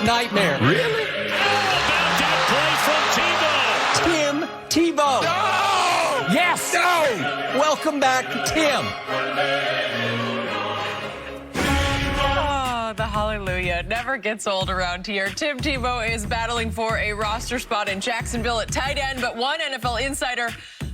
nightmare. Really? About that play from TeBow. Tim TeBow. No! Yes! No! Welcome back, Tim. Oh, the hallelujah never gets old around here. Tim TeBow is battling for a roster spot in Jacksonville at tight end, but one NFL insider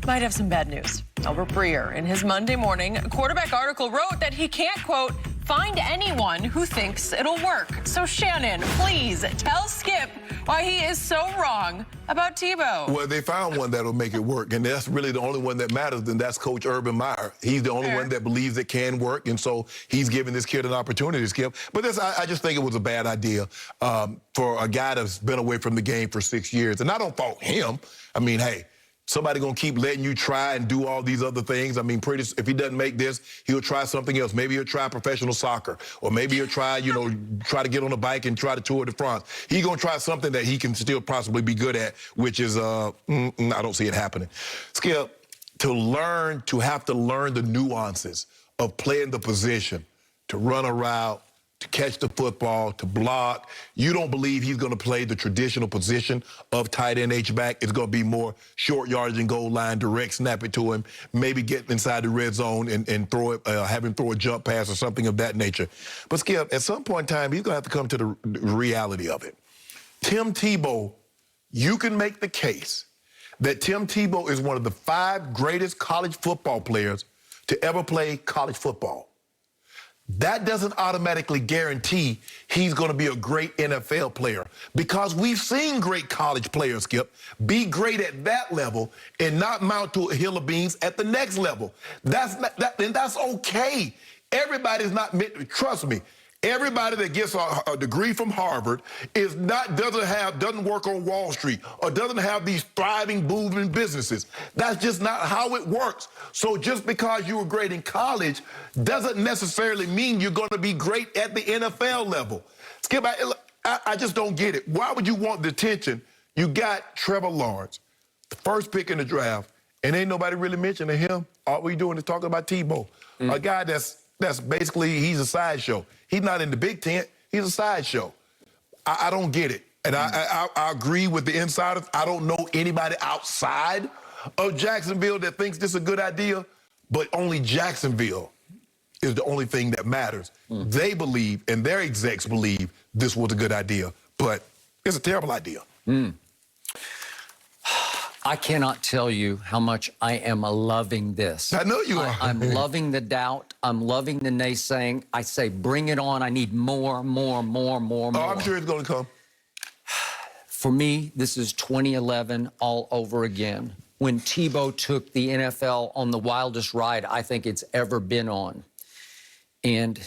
might have some bad news. Albert Breer, in his Monday morning quarterback article, wrote that he can't, quote, find anyone who thinks it'll work. So Shannon, please tell Skip why he is so wrong about TeBow. Well, they found one that'll make it work, and that's really the only one that matters, and that's Coach Urban Meyer. He's the only one that believes it can work, and so he's giving this kid an opportunity, Skip. But I just think it was a bad idea for a guy that's been away from the game for 6 years. And I don't fault him. I mean, hey, somebody gonna keep letting you try and do all these other things. I mean, if he doesn't make this, he'll try something else. Maybe he'll try professional soccer, or maybe he'll try, try to get on a bike and try the Tour de France. He's gonna try something that he can still possibly be good at, which is, I don't see it happening. Skip, to have to learn the nuances of playing the position, to run a route, to catch the football, to block. You don't believe he's going to play the traditional position of tight end H-back. It's going to be more short yardage and goal line, direct snap it to him, maybe get inside the red zone and throw it, have him throw a jump pass or something of that nature. But Skip, at some point in time, he's going to have to come to the reality of it. Tim TeBow, you can make the case that Tim TeBow is one of the 5 greatest college football players to ever play college football. That doesn't automatically guarantee he's going to be a great NFL player, because we've seen great college players, Skip, be great at that level and not mount to a hill of beans at the next level. And that's okay. Everybody's not meant to, trust me. Everybody that gets a degree from Harvard doesn't work on Wall Street or doesn't have these thriving, booming businesses. That's just not how it works. So just because you were great in college doesn't necessarily mean you're going to be great at the NFL level. Skip, I just don't get it. Why would you want the attention? You got Trevor Lawrence, the first pick in the draft, and ain't nobody really mentioning him. All we doing is talking about TeBow, a guy that's basically, he's a sideshow. He's not in the Big Tent. He's a sideshow. I don't get it. And I agree with the insiders. I don't know anybody outside of Jacksonville that thinks this is a good idea, but only Jacksonville is the only thing that matters. They believe, and their execs believe, this was a good idea, but it's a terrible idea. I cannot tell you how much I am loving this. I know you are. I'm loving the doubt. I'm loving the naysaying. I say, bring it on. I need more. Oh, I'm sure it's going to come. For me, this is 2011 all over again. When TeBow took the NFL on the wildest ride I think it's ever been on. And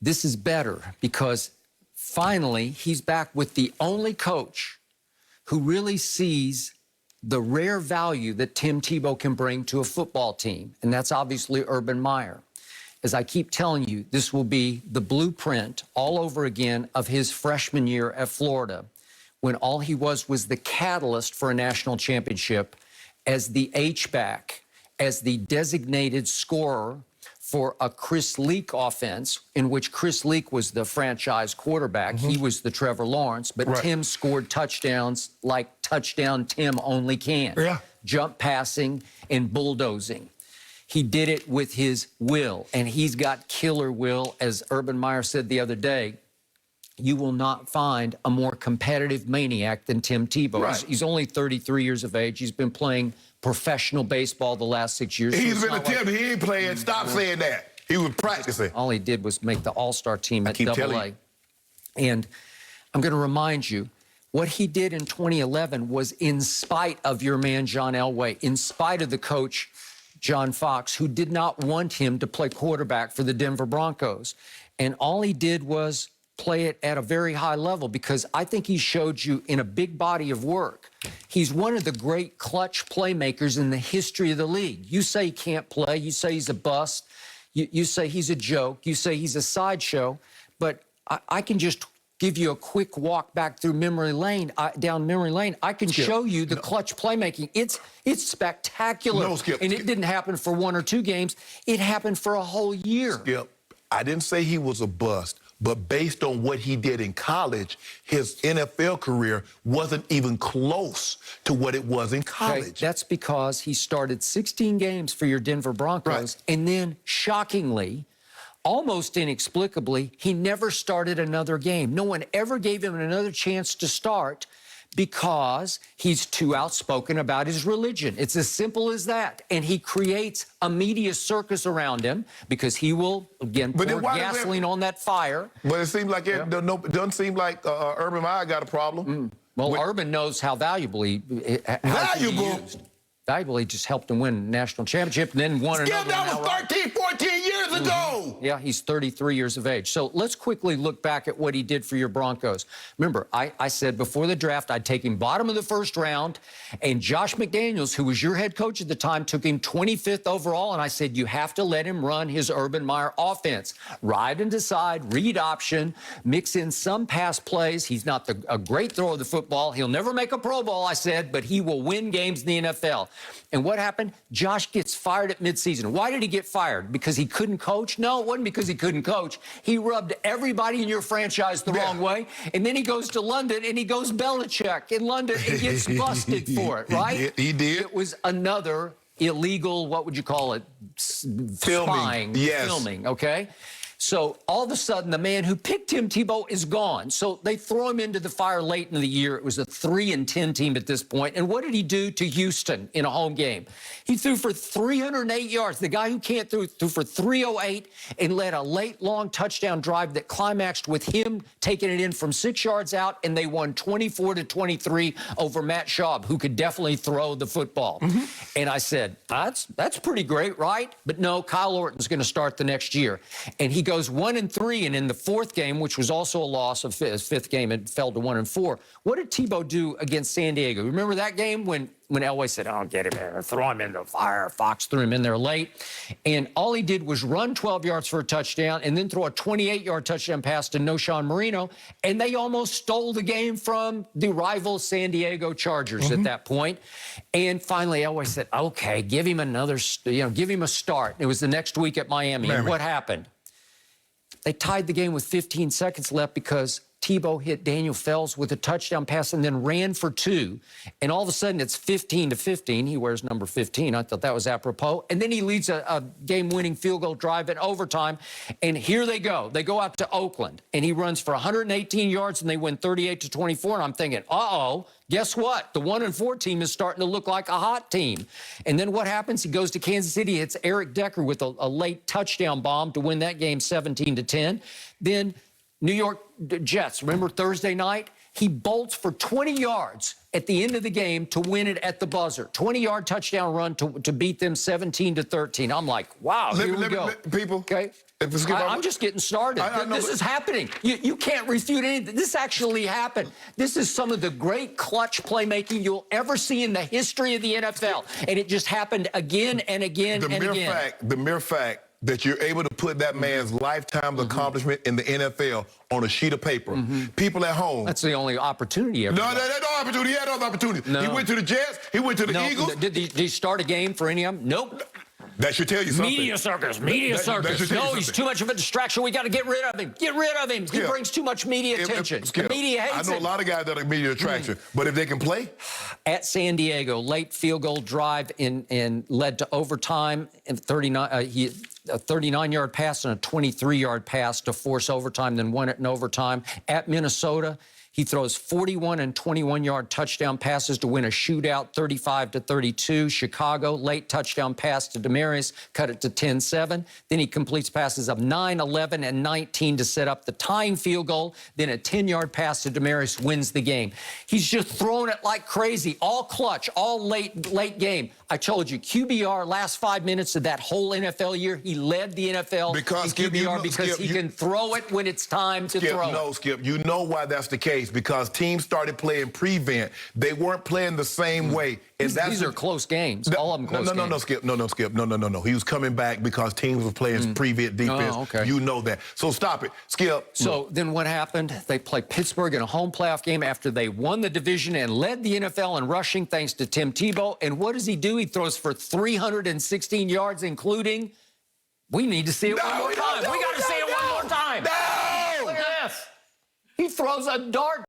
this is better because finally he's back with the only coach who really sees the rare value that Tim TeBow can bring to a football team, and that's obviously Urban Meyer. As I keep telling you, this will be the blueprint all over again of his freshman year at Florida, when all he was the catalyst for a national championship as the H-back, as the designated scorer for a Chris Leak offense, in which Chris Leak was the franchise quarterback. He was the Trevor Lawrence, but Tim scored touchdowns like touchdown Tim only can. Jump passing and bulldozing. He did it with his will, and he's got killer will. As Urban Meyer said the other day, you will not find a more competitive maniac than Tim TeBow. He's only 33 years of age. He's been playing professional baseball the last 6 years. He's been attempting. He ain't playing. Stop saying that. He was practicing. All he did was make the all-star team at AA. And I'm going to remind you, what he did in 2011 was in spite of your man, John Elway, in spite of the coach, John Fox, who did not want him to play quarterback for the Denver Broncos. And all he did was play it at a very high level, because I think he showed you in a big body of work. He's one of the great clutch playmakers in the history of the league. You say he can't play. You say he's a bust. You say he's a joke. You say he's a sideshow. But I can just give you a quick walk back through memory lane, down memory lane. I can show you the clutch playmaking. It's spectacular. And it didn't happen for 1 or 2 games. It happened for a whole year. Skip, I didn't say he was a bust. But based on what he did in college, his NFL career wasn't even close to what it was in college. Okay, that's because he started 16 games for your Denver Broncos, and then, shockingly, almost inexplicably, he never started another game. No one ever gave him another chance to start because he's too outspoken about his religion. It's as simple as that. And he creates a media circus around him because he will, again, pour gasoline on that fire. But it seems like it doesn't seem like Urban Meyer got a problem. Well, Urban knows how valuable he used. Valuable, he just helped him win a national championship and then won another. That was 13, 14 years ago. Yeah, he's 33 years of age. So let's quickly look back at what he did for your Broncos. Remember, I said before the draft I'd take him bottom of the first round, and Josh McDaniels, who was your head coach at the time, took him 25th overall, and I said you have to let him run his Urban Meyer offense. Ride and decide, read option, mix in some pass plays. He's not a great thrower of the football. He'll never make a Pro Bowl, I said, but he will win games in the NFL. And what happened? Josh gets fired at midseason. Why did he get fired? Because he couldn't coach? No, it wasn't because he couldn't coach. He rubbed everybody in your franchise the wrong way. And then he goes to London and he goes Belichick in London and gets busted for it, right? He did. It was another illegal, what would you call it? Spying. Yes. Filming, okay? So all of a sudden, the man who picked Tim TeBow is gone. So they throw him into the fire late in the year. It was a 3-10 team at this point. And what did he do to Houston in a home game? He threw for 308 yards. The guy who can't threw for 308 and led a late, long touchdown drive that climaxed with him taking it in from 6 yards out, and they won 24-23 over Matt Schaub, who could definitely throw the football. And I said, that's pretty great, right? But no, Kyle Orton's going to start the next year. And he goes 1-3, and in the fourth game, which was also a loss of his fifth game, it fell to 1-4. What did TeBow do against San Diego? Remember that game when Elway said, "Oh, get him in, throw him in the fire"? Fox threw him in there late, and all he did was run 12 yards for a touchdown and then throw a 28-yard touchdown pass to Noshawn Marino, and they almost stole the game from the rival San Diego Chargers at that point. And finally, Elway said, "Okay, give him another, give him a start." It was the next week at Miami. And what happened? They tied the game with 15 seconds left because TeBow hit Daniel Fells with a touchdown pass and then ran for 2. And all of a sudden, it's 15-15. He wears number 15. I thought that was apropos. And then he leads a game-winning field goal drive in overtime. And here they go. They go out to Oakland, and he runs for 118 yards, and they win 38-24. And I'm thinking, uh-oh, guess what? The 1-4 team is starting to look like a hot team. And then what happens? He goes to Kansas City, hits Eric Decker with a late touchdown bomb to win that game 17-10. Then New York Jets, remember Thursday night? He bolts for 20 yards at the end of the game to win it at the buzzer. 20-yard touchdown run to beat them 17-13. I'm like, wow, here we go. People, okay? I'm just getting started. This is happening. You can't refute anything. This actually happened. This is some of the great clutch playmaking you'll ever see in the history of the NFL. And it just happened again and again and again. The mere fact that you're able to put that man's lifetime accomplishment in the NFL on a sheet of paper. People at home. That's the only opportunity ever. No, that's no opportunity. He had other opportunities. No. He went to the Jets. He went to the Eagles. Did he start a game for any of them? Nope. That should tell you something. Media circus. No, he's too much of a distraction. We got to get rid of him. Get rid of him. He brings too much media attention. The media hates him. I know a lot of guys that are media attraction, but if they can play. At San Diego, late field goal drive and led to overtime. And 39. A 39-yard pass and a 23-yard pass to force overtime, then won it in overtime. At Minnesota, he throws 41 and 21-yard touchdown passes to win a shootout, 35-32. Chicago, late touchdown pass to Demaryius, cut it to 10-7. Then he completes passes of 9, 11, and 19 to set up the tying field goal. Then a 10-yard pass to Demaryius wins the game. He's just throwing it like crazy, all clutch, all late game. I told you, QBR, last 5 minutes of that whole NFL year, he led the NFL in QBR because he can throw it when it's time to throw it. No, Skip, you know why that's the case. Because teams started playing prevent. They weren't playing the same way. And these are close games. All of them close games. No, Skip. No. He was coming back because teams were playing prevent defense. Oh, okay. You know that. So stop it. Skip. So then what happened? They played Pittsburgh in a home playoff game after they won the division and led the NFL in rushing thanks to Tim TeBow. And what does he do? He throws for 316 yards, including, we need to see it one more time. We got to see it one more time. No! throws a dart.